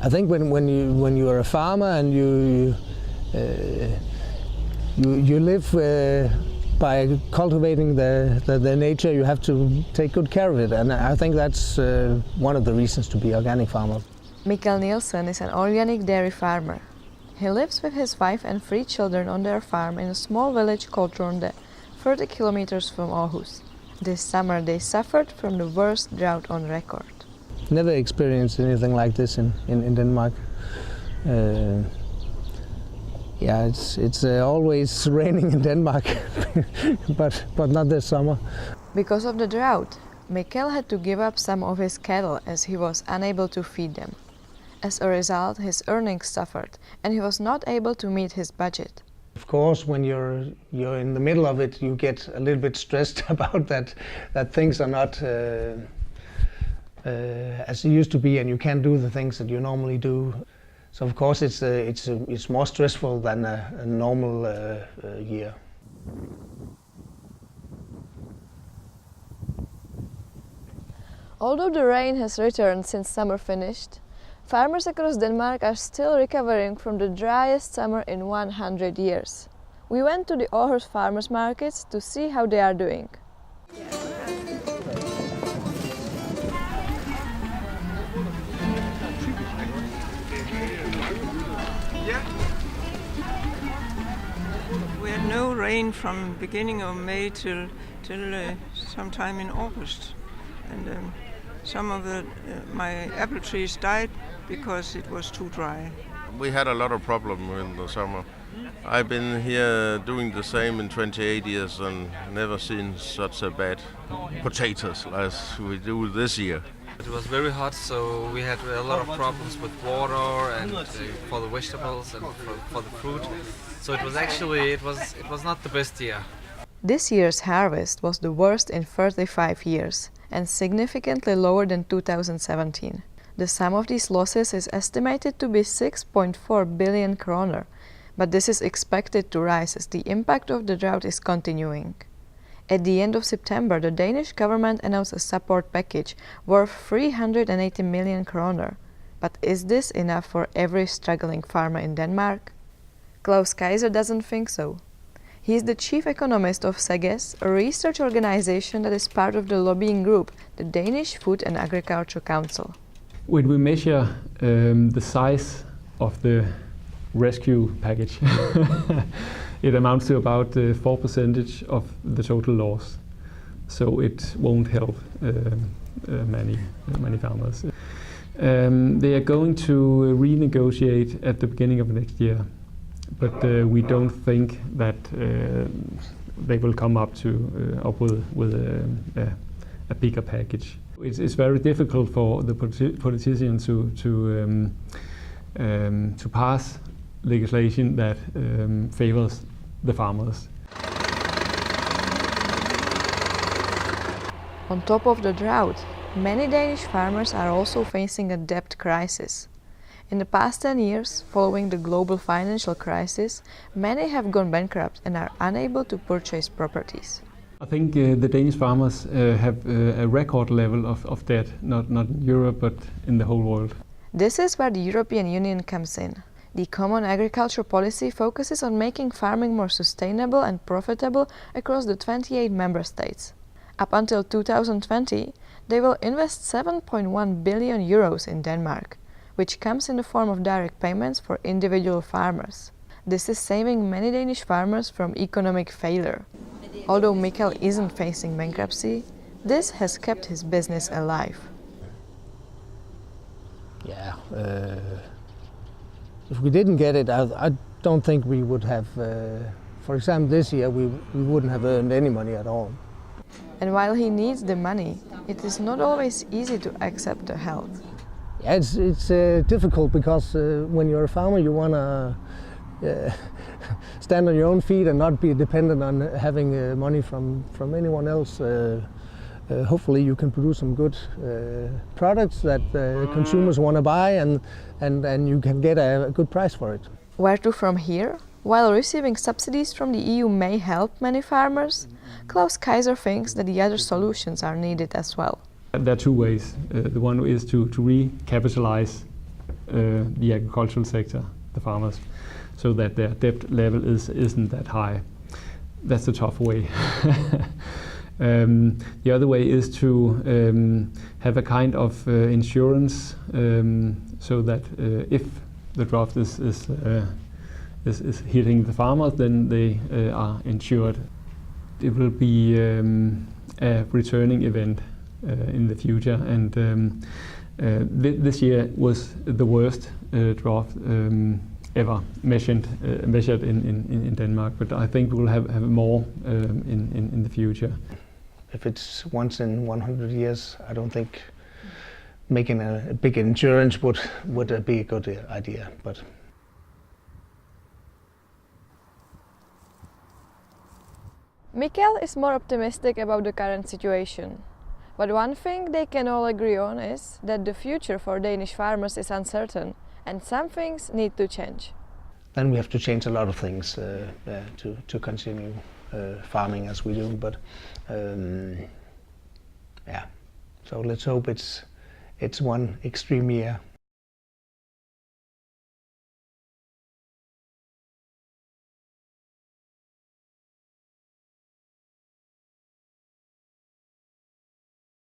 I think when you are a farmer and you live by cultivating the nature, you have to take good care of it, and I think that's one of the reasons to be organic farmer. Mikkel Nielsen is an organic dairy farmer. He lives with his wife and 3 children on their farm in a small village called Ronde, 30 kilometers from Aarhus. This summer they suffered from the worst drought on record. Never experienced anything like this in Denmark. Yeah, it's always raining in Denmark, but not this summer. Because of the drought, Mikkel had to give up some of his cattle as he was unable to feed them. As a result, his earnings suffered and he was not able to meet his budget. Of course, when you're in the middle of it, you get a little bit stressed about that things are not as they used to be, and you can't do the things that you normally do. So of course it's more stressful than a normal year. Although the rain has returned since summer finished, farmers across Denmark are still recovering from the driest summer in 100 years. We went to the Aarhus farmers markets to see how they are doing. We had no rain from beginning of May till sometime in August, and some of my apple trees died because it was too dry. We had a lot of problems in the summer. I've been here doing the same in 28 years and never seen such a bad potatoes as we do this year. It was very hot, so we had a lot of problems with water and for the vegetables and for the fruit. So it was actually it was not the best year. This year's harvest was the worst in 35 years and significantly lower than 2017. The sum of these losses is estimated to be 6.4 billion kroner, but this is expected to rise as the impact of the drought is continuing. At the end of September, the Danish government announced a support package worth 380 million kroner. But is this enough for every struggling farmer in Denmark? Klaus Kaiser doesn't think so. He is the chief economist of SEGES, a research organization that is part of the lobbying group, the Danish Food and Agriculture Council. When we measure the size of the rescue package, it amounts to about 4% of the total loss. So it won't help many farmers. They are going to renegotiate at the beginning of next year, but we don't think that they will come up with a bigger package. It's very difficult for the politicians to pass legislation that favors the farmers. On top of the drought, many Danish farmers are also facing a debt crisis. In the past 10 years, following the global financial crisis, many have gone bankrupt and are unable to purchase properties. I think the Danish farmers have a record level of debt, not in Europe, but in the whole world. This is where the European Union comes in. The Common Agriculture Policy focuses on making farming more sustainable and profitable across the 28 member states. Up until 2020, they will invest 7.1 billion euros in Denmark, which comes in the form of direct payments for individual farmers. This is saving many Danish farmers from economic failure. Although Mikkel isn't facing bankruptcy, this has kept his business alive. Yeah, if we didn't get it, I don't think we would have, for example, this year we wouldn't have earned any money at all. And while he needs the money, it is not always easy to accept the help. Yeah, it's difficult because when you're a farmer, you want to stand on your own feet and not be dependent on having money from anyone else. Hopefully you can produce some good products that consumers want to buy, and you can get a good price for it. Where to from here? While receiving subsidies from the EU may help many farmers, Klaus Kaiser thinks that the other solutions are needed as well. There are two ways. The one is to recapitalize the agricultural sector, the farmers, so that their debt level isn't that high. That's the tough way. The other way is to have a kind of insurance, so that if the drought is hitting the farmers, then they are insured. It will be a returning event in the future, and this year was the worst drought ever measured in Denmark. But I think we'll have more in the future. If it's once in 100 years, I don't think making a big insurance would be a good idea. But Mikkel is more optimistic about the current situation. But one thing they can all agree on is that the future for Danish farmers is uncertain, and some things need to change. then we have to change a lot of things to continue farming as we do. But yeah, so let's hope it's one extreme year